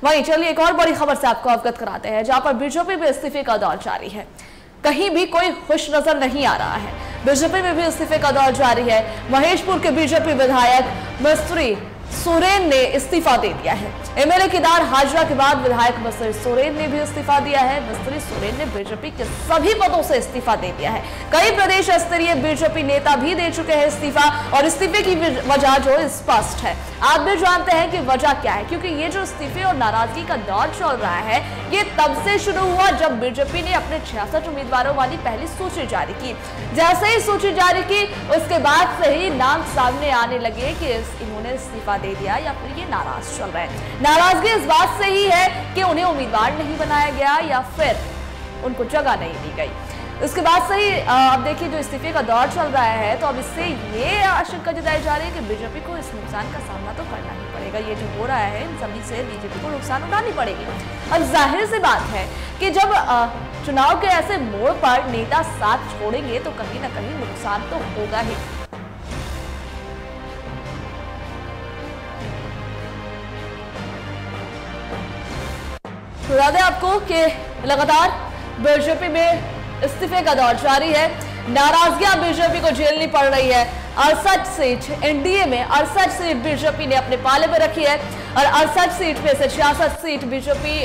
वहीं चलिए एक और बड़ी खबर से आपको अवगत कराते हैं, जहां पर बीजेपी में इस्तीफे का दौर जारी है। कहीं भी कोई खुश नजर नहीं आ रहा है। बीजेपी में भी इस्तीफे का दौर जारी है। महेशपुर के बीजेपी विधायक मिस्त्री सोरेन ने इस्तीफा दे दिया है। एमएलए केदार हाजरा के बाद विधायक मिस्त्री सोरेन ने भी इस्तीफा दिया है। मिस्त्री सोरेन ने बीजेपी के सभी पदों से इस्तीफा दे दिया है। कई प्रदेश स्तरीय बीजेपी नेता भी दे चुके हैं इस्तीफा, और इस्तीफे की वजह जो स्पष्ट है। आप भी जानते हैं कि वजह क्या है, क्योंकि ये जो इस्तीफे और नाराजगी का दौर चल रहा है, ये तब से शुरू हुआ जब बीजेपी ने अपने 66 उम्मीदवारों वाली पहली सूची जारी की। जैसे ही सूची जारी की, उसके बाद से ही नाम सामने आने लगे कि इन्होंने इस्तीफा दे दिया या फिर ये नाराज चल रहे हैं। नाराजगी इस बात से ही है कि उन्हें उम्मीदवार नहीं बनाया गया या फिर उनको जगह नहीं दी गई। उसके बाद से ही अब देखिए जो इस्तीफे का दौर चल रहा है, तो अब इससे ये आशंका जताई जा रही है कि बीजेपी को इस नुकसान का सामना तो करना ही पड़ेगा। ये जो हो रहा है, इन सभी से बीजेपी को नुकसान उठानी पड़ेगी। अब जाहिर सी बात है कि जब चुनाव के ऐसे मोड़ पर नेता साथ छोड़ेंगे तो कहीं ना कहीं नुकसान तो होगा ही। बता दें आपको कि लगातार बीजेपी में इस्तीफे का दौर जारी है। नाराजगियां बीजेपी को झेलनी पड़ रही है। 68 सीट एनडीए में 68 सीट बीजेपी ने अपने पाले में रखी है, और 68 सीट में से 66 सीट बीजेपी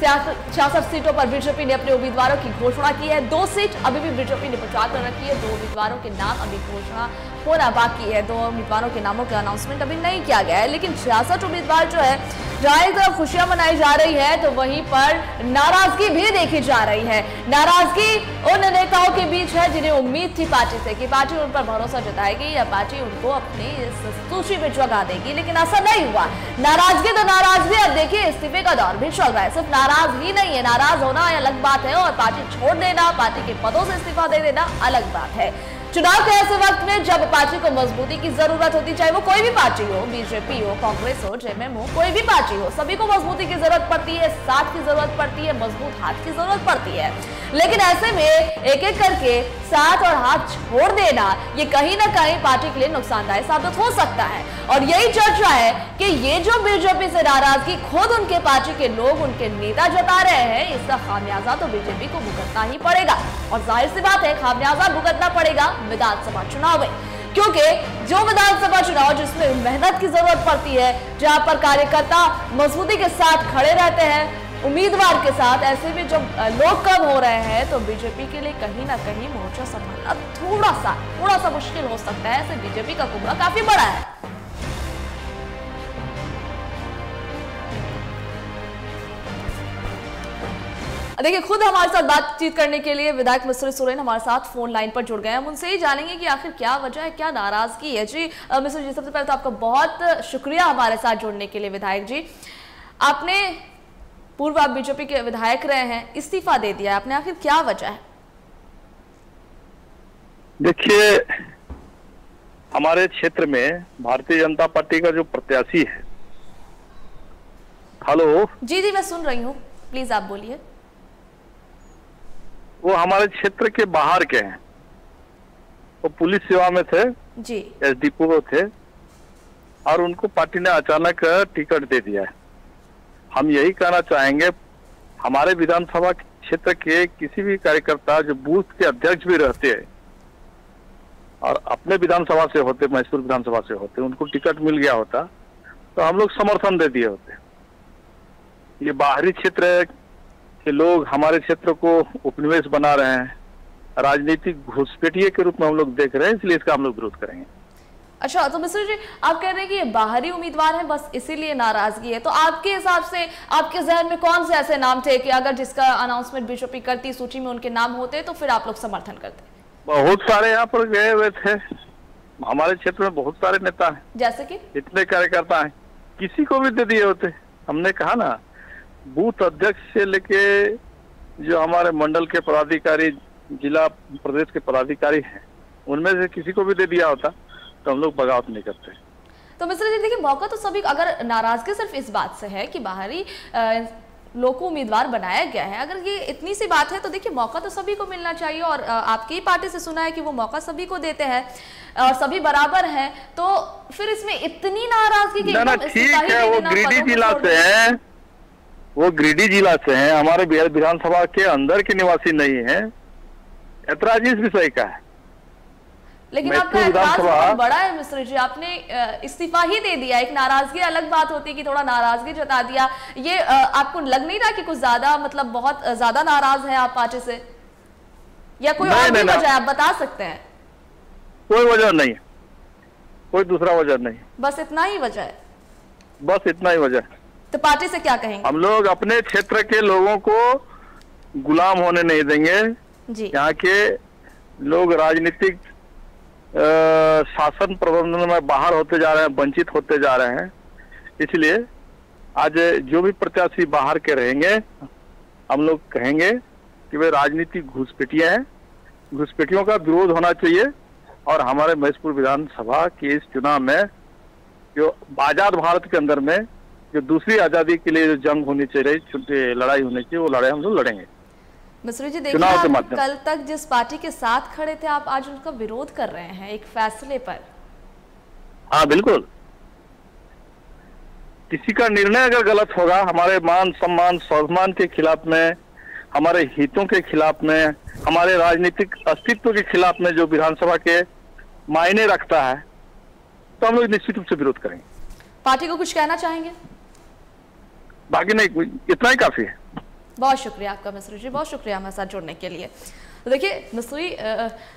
66 सीटों पर बीजेपी ने अपने उम्मीदवारों की घोषणा की है। 2 सीट अभी भी बीजेपी ने प्रचार कर रखी है। 2 उम्मीदवारों के नाम अभी घोषणा होना बाकी है। 2 उम्मीदवारों के नामों का अनाउंसमेंट अभी नहीं किया गया है। लेकिन 66 उम्मीदवार जो है, जहां एक तरफ खुशियां मनाई जा रही है, तो वहीं पर नाराजगी भी देखी जा रही है। नाराजगी उन नेताओं के बीच है जिन्हें उम्मीद थी पार्टी से कि पार्टी उन पर भरोसा जताएगी या पार्टी उनको अपनी सूची में जगह देगी, लेकिन ऐसा नहीं हुआ। नाराजगी तो नाराजगी, अब देखिए इस्तीफे का दौर भी चल रहा है। सिर्फ नाराज ही नहीं है, नाराज होना अलग बात है और पार्टी छोड़ देना, पार्टी के पदों से इस्तीफा दे देना अलग बात है। चुनाव के ऐसे वक्त में जब पार्टी को मजबूती की जरूरत होती, चाहे वो कोई भी पार्टी हो, बीजेपी हो, कांग्रेस हो, जेएमएम हो, कोई भी पार्टी हो, सभी को मजबूती की जरूरत पड़ती है, साथ की जरूरत पड़ती है, मजबूत हाथ की जरूरत पड़ती है। लेकिन ऐसे में एक एक करके साथ और हाथ छोड़ देना, ये कहीं ना कहीं पार्टी के लिए नुकसानदायक साबित हो सकता है। और यही चर्चा है कि ये जो बीजेपी से नाराजगी खुद उनके पार्टी के लोग, उनके नेता जता रहे हैं, इसका खामियाजा तो बीजेपी को भुगतना ही पड़ेगा। और जाहिर सी बात है, खामियाजा भुगतना पड़ेगा विधानसभा चुनाव में, क्योंकि जो विधानसभा चुनाव जिसमें मेहनत की जरूरत पड़ती है, जहां पर कार्यकर्ता मजबूती के साथ खड़े रहते हैं उम्मीदवार के साथ, ऐसे में जब लोग कम हो रहे हैं तो बीजेपी के लिए कहीं ना कहीं मोर्चा संभालना थोड़ा सा मुश्किल हो सकता है। ऐसे बीजेपी का कुंभा काफी बड़ा है। देखिए खुद हमारे साथ बातचीत करने के लिए विधायक मिस्टर सोरेन हमारे साथ फोन लाइन पर जुड़ गए हैं। हम उनसे ही जानेंगे कि आखिर क्या वजह है, क्या नाराजगी है। जी मिस्टर जी, सबसे पहले तो आपका बहुत शुक्रिया हमारे साथ जुड़ने के लिए। विधायक जी, आपने पूर्व आप बीजेपी के विधायक रहे हैं, इस्तीफा दे दिया आपने, आखिर क्या वजह है? देखिए, हमारे क्षेत्र में भारतीय जनता पार्टी का जो प्रत्याशी है। हेलो जी जी, मैं सुन रही हूँ, प्लीज आप बोलिए। वो हमारे क्षेत्र के बाहर के हैं, वो पुलिस सेवा में थे जी, एसडीपीओ थे, और उनको पार्टी ने अचानक टिकट दे दिया है। हम यही कहना चाहेंगे, हमारे विधानसभा क्षेत्र के किसी भी कार्यकर्ता जो बूथ के अध्यक्ष भी रहते हैं और अपने विधानसभा से होते, महेशपुर विधानसभा से होते, उनको टिकट मिल गया होता तो हम लोग समर्थन दे दिए होते। ये बाहरी क्षेत्र के लोग हमारे क्षेत्र को उपनिवेश बना रहे हैं, राजनीतिक घुसपैठिए के रूप में हम लोग देख रहे हैं, इसलिए इसका हम लोग विरोध करेंगे। अच्छा, तो मिस्टर जी आप कह रहे हैं कि ये बाहरी उम्मीदवार हैं, बस इसीलिए नाराजगी है। तो आपके हिसाब से आपके जहन में कौन से ऐसे नाम थे कि अगर जिसका अनाउंसमेंट बीजेपी करती, सूची में उनके नाम होते, तो फिर आप लोग समर्थन करते? बहुत सारे यहाँ पर गए हुए थे, हमारे क्षेत्र में बहुत सारे नेता हैं, जैसे कि इतने कार्यकर्ता हैं, किसी को भी दे दिए होते। हमने कहा ना, बूथ अध्यक्ष से लेके जो हमारे मंडल के पदाधिकारी, जिला प्रदेश के पदाधिकारी हैं, उनमें से किसी को भी दे दिया होता तो हम लोग बगावत नहीं करते। तो मिस्टर जी देखिए, मौका तो सभी, अगर नाराजगी सिर्फ इस बात से है कि बाहरी लोग को उम्मीदवार बनाया गया है, अगर ये इतनी सी बात है तो देखिए मौका तो सभी को मिलना चाहिए। और आपकी ही पार्टी से सुना है कि वो मौका सभी को देते हैं और सभी बराबर हैं, तो फिर इसमें इतनी नाराजगी की? ठीक है, वो गिरिडीह जिला से है, वो गिरिडीह जिला से हैं, हमारे बिहार विधानसभा के अंदर के निवासी नहीं है। ऐतराज इस विषय का है। लेकिन आपका ऐतराज बहुत बड़ा है मिश्र जी, आपने इस्तीफा ही दे दिया। एक नाराजगी अलग बात होती है कि थोड़ा नाराजगी जता दिया, ये आपको लग नहीं रहा कि कुछ ज्यादा मतलब बहुत ज्यादा नाराज है आप पार्टी से, या कोई और भी वजह आप बता सकते हैं? कोई वजह नहीं, कोई दूसरा वजह नहीं, बस इतना ही वजह है। बस इतना ही वजह। तो पार्टी से क्या कहेंगे? हम लोग अपने क्षेत्र के लोगों को गुलाम होने नहीं देंगे जी। यहाँ के लोग राजनीतिक शासन प्रबंधन में बाहर होते जा रहे हैं, वंचित होते जा रहे हैं। इसलिए आज जो भी प्रत्याशी बाहर के रहेंगे, हम लोग कहेंगे कि वे राजनीतिक घुसपैठियां हैं, घुसपैठियों का विरोध होना चाहिए। और हमारे महेशपुर विधानसभा के इस चुनाव में जो आजाद भारत के अंदर में जो दूसरी आजादी के लिए जो जंग होनी चाहिए, लड़ाई होनी चाहिए, वो लड़ाई हम लोग लड़ेंगे। मिश्र जी देखिए, आप कल तक जिस पार्टी के साथ खड़े थे, आप आज उनका विरोध कर रहे हैं एक फैसले पर। हाँ बिल्कुल, किसी का निर्णय अगर गलत होगा, हमारे मान सम्मान स्वाभिमान के खिलाफ में, हमारे हितों के खिलाफ में, हमारे राजनीतिक अस्तित्व के खिलाफ में जो विधानसभा के मायने रखता है, तो हम लोग निश्चित रूप से विरोध करेंगे। पार्टी को कुछ कहना चाहेंगे? बाकी नहीं, इतना ही काफी है। बहुत शुक्रिया आपका मिश्र जी, बहुत शुक्रिया हमारे साथ जुड़ने के लिए। तो देखिए, मिश्री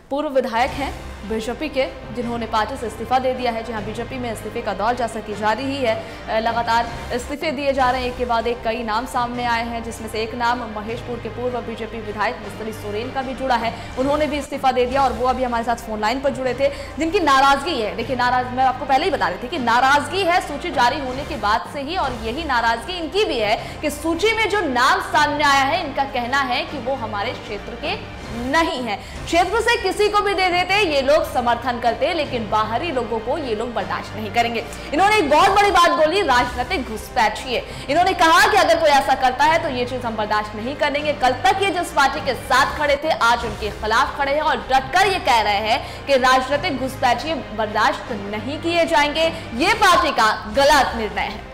पूर्व विधायक हैं बीजेपी के, जिन्होंने पार्टी से इस्तीफा दे दिया है। जहां बीजेपी में इस्तीफे का दौर जैसा कि जारी ही है, लगातार इस्तीफे दिए जा रहे हैं, एक के बाद एक कई नाम सामने आए हैं, जिसमें से एक नाम महेशपुर के पूर्व बीजेपी विधायक मिस्त्री सोरेन का भी जुड़ा है। उन्होंने भी इस्तीफा दे दिया और वो अभी हमारे साथ फोन लाइन पर जुड़े थे, जिनकी नाराजगी है। देखिए, मैं आपको पहले ही बता रही थी कि नाराजगी है सूची जारी होने के बाद से ही, और यही नाराजगी इनकी भी है कि सूची में जो नाम सामने आया है, इनका कहना है कि वो हमारे क्षेत्र के नहीं है। क्षेत्र से किसी को भी दे देते ये लोग समर्थन करते, लेकिन बाहरी लोगों को ये लोग बर्दाश्त नहीं करेंगे। इन्होंने एक बहुत बड़ी बात बोली, राजनीतिक घुसपैठिए। इन्होंने कहा कि अगर कोई ऐसा करता है तो ये चीज हम बर्दाश्त नहीं करेंगे। कल तक ये जिस पार्टी के साथ खड़े थे, आज उनके खिलाफ खड़े हैं और डटकर ये कह रहे हैं कि राजनीतिक घुसपैठिए बर्दाश्त नहीं किए जाएंगे। ये पार्टी का गलत निर्णय है।